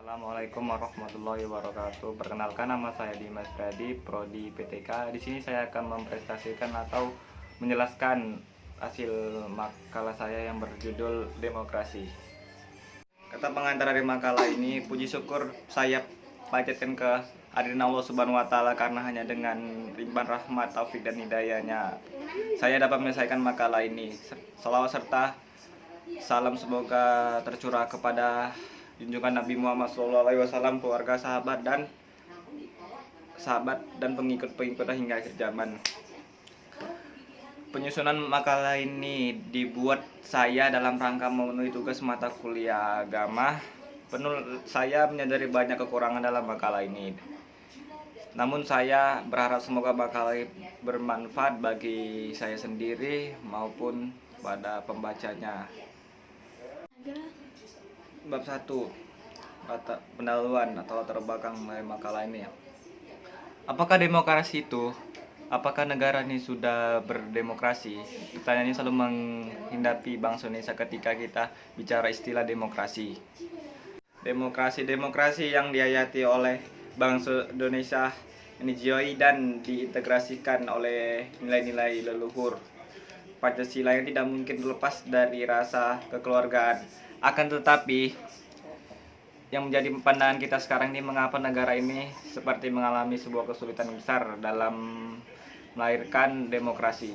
Assalamualaikum warahmatullahi wabarakatuh. Perkenalkan, nama saya Dimas Pradi, Prodi PTK. Di sini saya akan mempresentasikan atau menjelaskan hasil makalah saya yang berjudul Demokrasi. Kata pengantar dari makalah ini, puji syukur saya panjatkan ke hadirin Allah Subhanahu wa taala karena hanya dengan limpahan rahmat, taufik dan hidayahnya saya dapat menyelesaikan makalah ini. Salawat serta salam semoga tercurah kepada junjungan Nabi Muhammad SAW, keluarga, sahabat dan pengikut-pengikutnya hingga akhir zaman. Penyusunan makalah ini dibuat saya dalam rangka memenuhi tugas mata kuliah agama. Saya menyadari banyak kekurangan dalam makalah ini. Namun saya berharap semoga makalah bermanfaat bagi saya sendiri maupun pada pembacanya. Bab 1, pendahuluan atau latar belakang dari makalah ini. Apakah demokrasi itu? Apakah negara ini sudah berdemokrasi? Pertanyaan ini selalu menghinggapi bangsa Indonesia ketika kita bicara istilah demokrasi. Demokrasi yang dihayati oleh bangsa Indonesia ini dijiwai dan diintegrasikan oleh nilai-nilai leluhur Pancasila yang tidak mungkin terlepas dari rasa kekeluargaan. Akan tetapi, yang menjadi pandangan kita sekarang ini, mengapa negara ini seperti mengalami sebuah kesulitan besar dalam melahirkan demokrasi.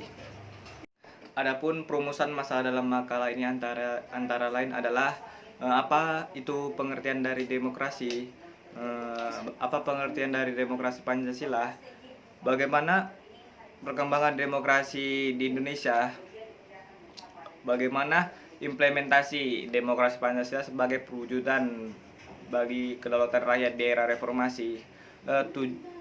Adapun perumusan masalah dalam makalah ini antara lain adalah apa itu pengertian dari demokrasi, apa pengertian dari demokrasi Pancasila, bagaimana perkembangan demokrasi di Indonesia, bagaimana implementasi demokrasi Pancasila sebagai perwujudan bagi kedaulatan rakyat di era reformasi.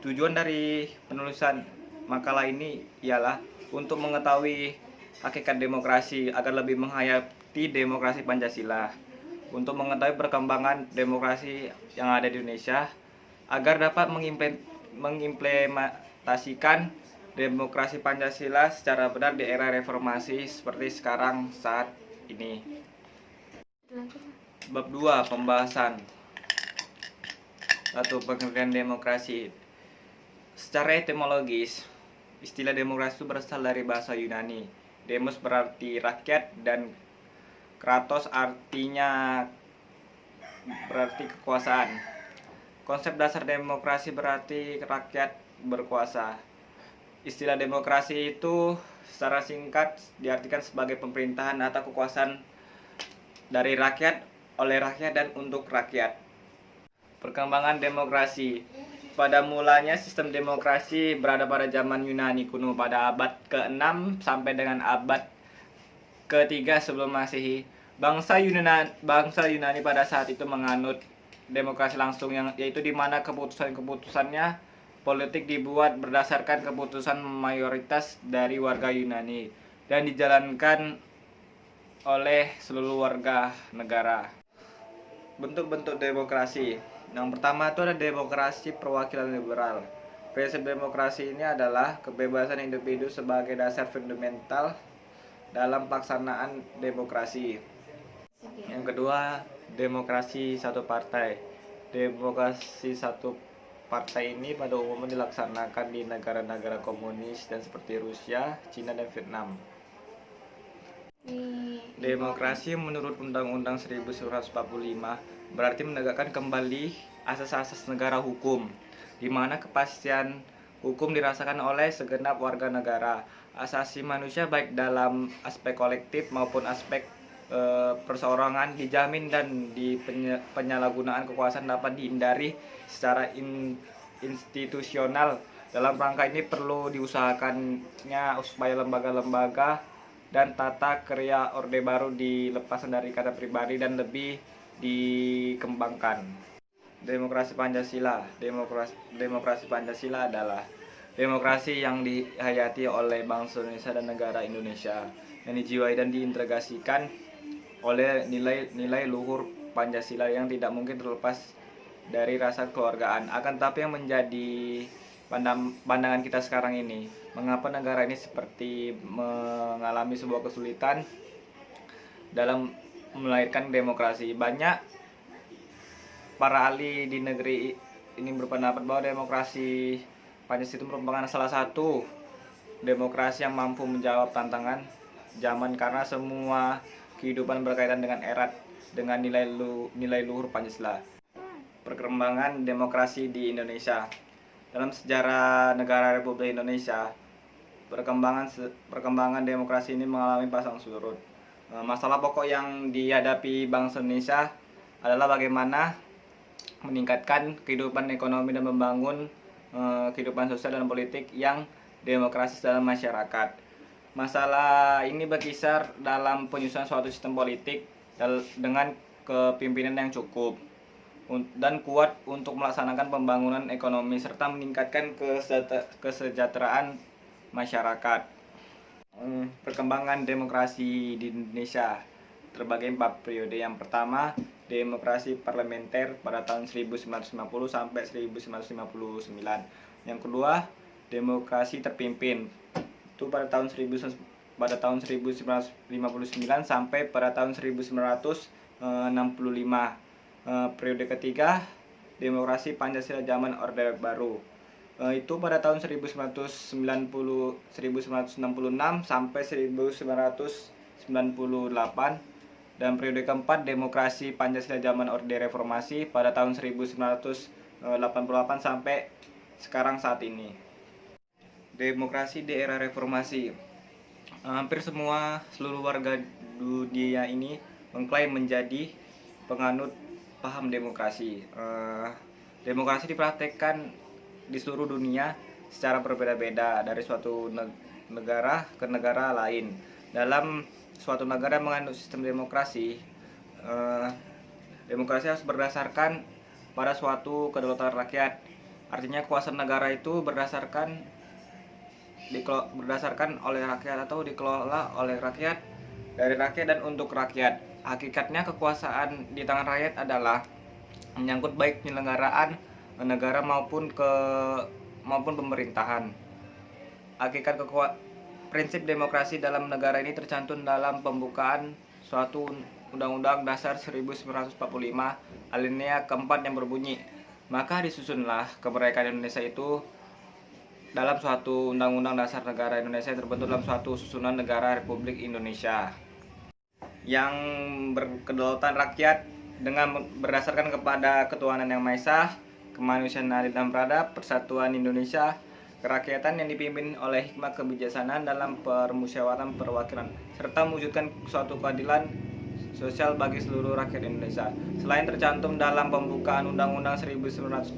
Tujuan dari penulisan makalah ini ialah untuk mengetahui hakikat demokrasi agar lebih menghayati demokrasi Pancasila, untuk mengetahui perkembangan demokrasi yang ada di Indonesia agar dapat mengimplementasikan demokrasi Pancasila secara benar di era reformasi seperti sekarang saat ini. Bab 2, pembahasan. 1. Pengertian demokrasi. Secara etimologis, istilah demokrasi itu berasal dari bahasa Yunani. Demos berarti rakyat dan kratos artinya berarti kekuasaan. Konsep dasar demokrasi berarti rakyat berkuasa. Istilah demokrasi itu secara singkat diartikan sebagai pemerintahan atau kekuasaan dari rakyat, oleh rakyat, dan untuk rakyat. Perkembangan demokrasi. Pada mulanya sistem demokrasi berada pada zaman Yunani kuno pada abad ke-6 sampai dengan abad ke-3 sebelum Masehi. Bangsa Yunani pada saat itu menganut demokrasi langsung, yaitu di mana keputusannya politik dibuat berdasarkan keputusan mayoritas dari warga Yunani dan dijalankan oleh seluruh warga negara. Bentuk-bentuk demokrasi. Yang pertama itu ada demokrasi perwakilan liberal. Prinsip demokrasi ini adalah kebebasan individu sebagai dasar fundamental dalam pelaksanaan demokrasi. Yang kedua, demokrasi satu partai. Demokrasi satu partai ini pada umumnya dilaksanakan di negara-negara komunis dan seperti Rusia, Cina, dan Vietnam. Demokrasi menurut Undang-Undang 1945 berarti menegakkan kembali asas-asas negara hukum, di mana kepastian hukum dirasakan oleh segenap warga negara. Asasi manusia baik dalam aspek kolektif maupun aspek perseorangan dijamin, dan penyalahgunaan kekuasaan dapat dihindari secara institusional. Dalam rangka ini perlu diusahakannya supaya lembaga-lembaga dan tata kerja Orde Baru dilepaskan dari kata pribadi dan lebih dikembangkan. Demokrasi Pancasila. Demokrasi Pancasila adalah demokrasi yang dihayati oleh bangsa Indonesia dan negara Indonesia, yang dijiwai dan diintegrasikan oleh nilai-nilai luhur Pancasila yang tidak mungkin terlepas dari rasa kekeluargaan. Akan tetapi yang menjadi pandangan kita sekarang ini, mengapa negara ini seperti mengalami sebuah kesulitan dalam melahirkan demokrasi. Banyak para ahli di negeri ini berpendapat bahwa demokrasi Pancasila itu merupakan salah satu demokrasi yang mampu menjawab tantangan zaman karena semua kehidupan berkaitan dengan erat dengan nilai luhur Pancasila. Perkembangan demokrasi di Indonesia. Dalam sejarah negara Republik Indonesia, perkembangan demokrasi ini mengalami pasang surut. Masalah pokok yang dihadapi bangsa Indonesia adalah bagaimana meningkatkan kehidupan ekonomi dan membangun kehidupan sosial dan politik yang demokratis dalam masyarakat. Masalah ini berkisar dalam penyusunan suatu sistem politik dengan kepemimpinan yang cukup dan kuat untuk melaksanakan pembangunan ekonomi serta meningkatkan kesejahteraan masyarakat. Perkembangan demokrasi di Indonesia terbagi 4 periode. Yang pertama, demokrasi parlementer pada tahun 1950 sampai 1959. Yang kedua, demokrasi terpimpin itu pada tahun 1959 sampai pada tahun 1965. Periode ketiga, demokrasi Pancasila zaman Orde Baru, itu pada tahun 1966 sampai 1998. Dan periode keempat, demokrasi Pancasila zaman Orde Reformasi pada tahun 1988 sampai sekarang saat ini. Demokrasi di era reformasi. Hampir seluruh warga dunia ini mengklaim menjadi penganut paham demokrasi. Demokrasi dipraktekkan di seluruh dunia secara berbeda-beda dari suatu negara ke negara lain. Dalam suatu negara menganut sistem demokrasi, demokrasi harus berdasarkan pada suatu kedaulatan rakyat. Artinya kuasa negara itu berdasarkan oleh rakyat atau dikelola oleh rakyat, dari rakyat dan untuk rakyat. Hakikatnya kekuasaan di tangan rakyat adalah menyangkut baik penyelenggaraan negara maupun pemerintahan. Prinsip demokrasi dalam negara ini tercantum dalam pembukaan suatu Undang-Undang Dasar 1945 alinea keempat yang berbunyi, maka disusunlah kemerdekaan Indonesia itu dalam suatu Undang-Undang Dasar Negara Indonesia yang terbentuk dalam suatu susunan negara Republik Indonesia yang berkedaulatan rakyat dengan berdasarkan kepada ketuhanan yang Maha Esa, kemanusiaan adil dan beradab, persatuan Indonesia, kerakyatan yang dipimpin oleh hikmat kebijaksanaan dalam permusyawaratan perwakilan, serta mewujudkan suatu keadilan sosial bagi seluruh rakyat Indonesia. Selain tercantum dalam pembukaan Undang-Undang 1945,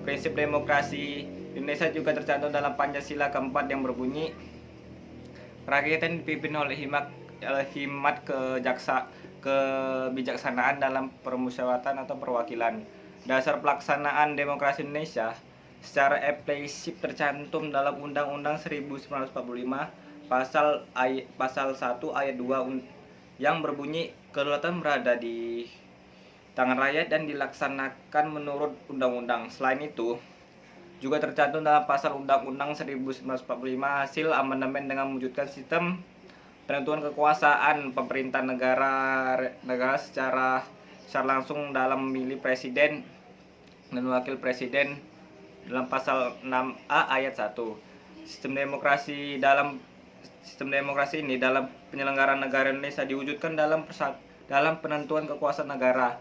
prinsip demokrasi Indonesia juga tercantum dalam Pancasila keempat yang berbunyi, kerakyatan dipimpin oleh hikmat kebijaksanaan dalam permusyawaratan atau perwakilan. Dasar pelaksanaan demokrasi Indonesia secara eksplisit tercantum dalam Undang-Undang 1945 pasal 1 ayat 2 yang berbunyi, kedaulatan berada di tangan rakyat dan dilaksanakan menurut undang-undang. Selain itu, juga tercantum dalam pasal Undang-Undang 1945 hasil amandemen dengan mewujudkan sistem penentuan kekuasaan pemerintah negara secara langsung dalam memilih presiden dan wakil presiden dalam pasal 6A ayat 1. Sistem demokrasi ini dalam penyelenggaraan negara Indonesia diwujudkan dalam penentuan kekuasaan negara,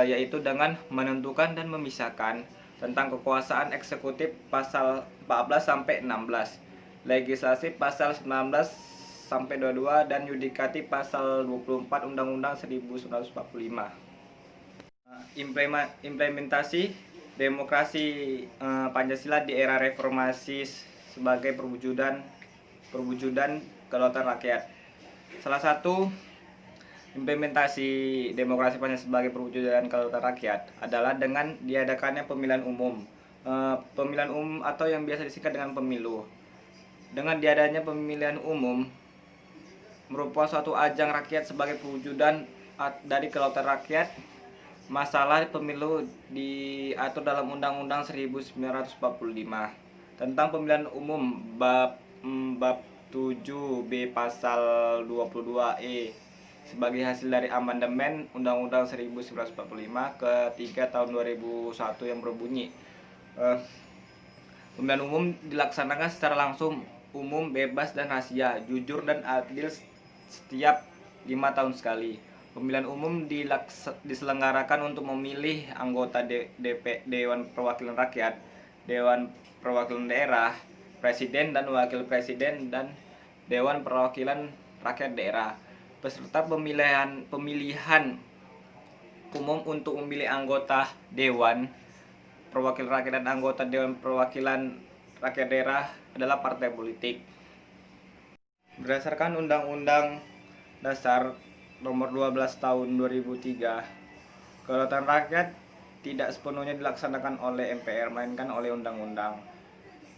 yaitu dengan menentukan dan memisahkan tentang kekuasaan eksekutif pasal 14 sampai 16, legislatif pasal 19 sampai 22 dan yudikatif pasal 24 Undang-Undang 1945. Implementasi demokrasi Pancasila di era reformasi sebagai perwujudan kedaulatan rakyat. Salah satu implementasi demokrasi Pancasila sebagai perwujudan kedaulatan rakyat adalah dengan diadakannya pemilihan umum. Pemilihan umum atau yang biasa disingkat dengan pemilu. Dengan diadanya pemilihan umum merupakan suatu ajang rakyat sebagai perwujudan dari kedaulatan rakyat. Masalah pemilu diatur dalam Undang-Undang 1945 tentang pemilihan umum bab 7B pasal 22E sebagai hasil dari amandemen Undang-Undang 1945 ke-3 tahun 2001 yang berbunyi, pemilihan umum dilaksanakan secara langsung, umum, bebas dan rahasia, jujur dan adil setiap 5 tahun sekali. Pemilihan umum diselenggarakan untuk memilih anggota Dewan Perwakilan Rakyat, Dewan Perwakilan Daerah, Presiden dan Wakil Presiden, dan Dewan Perwakilan Rakyat Daerah. Peserta pemilihan umum untuk memilih anggota Dewan Perwakilan Rakyat dan anggota Dewan Perwakilan Rakyat Daerah adalah partai politik. Berdasarkan Undang-Undang Dasar Nomor 12 Tahun 2003, kedaulatan rakyat tidak sepenuhnya dilaksanakan oleh MPR, melainkan oleh undang-undang.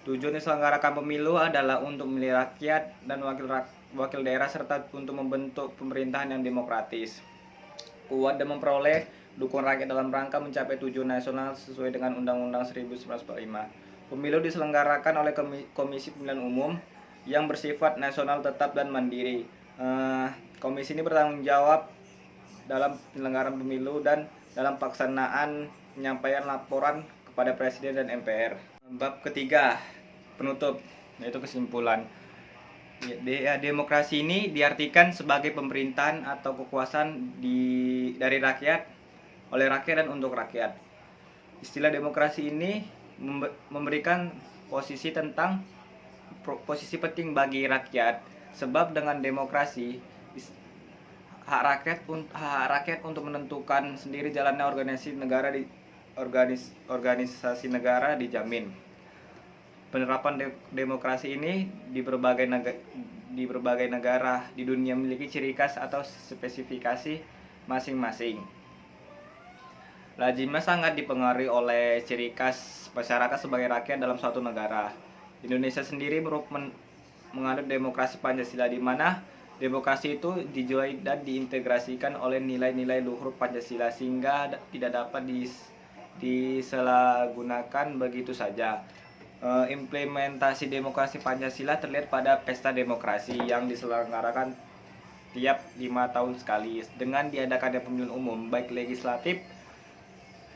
Tujuan diselenggarakan pemilu adalah untuk memilih rakyat dan wakil daerah serta untuk membentuk pemerintahan yang demokratis, kuat dan memperoleh dukungan rakyat dalam rangka mencapai tujuan nasional sesuai dengan Undang-Undang 1945. Pemilu diselenggarakan oleh Komisi Pemilihan Umum yang bersifat nasional, tetap dan mandiri. Komisi ini bertanggung jawab dalam penyelenggaraan pemilu dan dalam pelaksanaan penyampaian laporan kepada Presiden dan MPR. Bab ketiga, penutup, yaitu kesimpulan. Demokrasi ini diartikan sebagai pemerintahan atau kekuasaan dari rakyat, oleh rakyat dan untuk rakyat. Istilah demokrasi ini memberikan posisi penting bagi rakyat, sebab dengan demokrasi hak rakyat untuk menentukan sendiri jalannya organisasi negara dijamin. Penerapan demokrasi ini di berbagai negara di dunia memiliki ciri khas atau spesifikasi masing-masing. Lazimnya sangat dipengaruhi oleh ciri khas masyarakat sebagai rakyat dalam suatu negara. Indonesia sendiri menganut demokrasi Pancasila, di mana demokrasi itu dijiwai dan diintegrasikan oleh nilai-nilai luhur Pancasila sehingga tidak dapat disalahgunakan begitu saja. Implementasi demokrasi Pancasila terlihat pada pesta demokrasi yang diselenggarakan tiap 5 tahun sekali dengan diadakannya pemilihan umum baik legislatif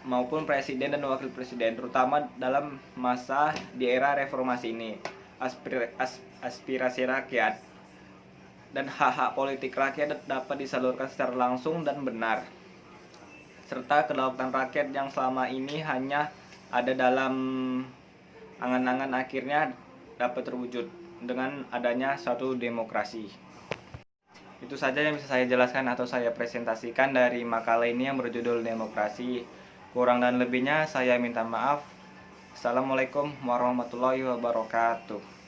maupun presiden dan wakil presiden, terutama dalam masa di era reformasi ini. Aspirasi rakyat dan hak-hak politik rakyat dapat disalurkan secara langsung dan benar, serta kedaulatan rakyat yang selama ini hanya ada dalam angan-angan akhirnya dapat terwujud dengan adanya suatu demokrasi. Itu saja yang bisa saya jelaskan atau saya presentasikan dari makalah ini yang berjudul Demokrasi. Kurang dan lebihnya saya minta maaf. Assalamualaikum warahmatullahi wabarakatuh.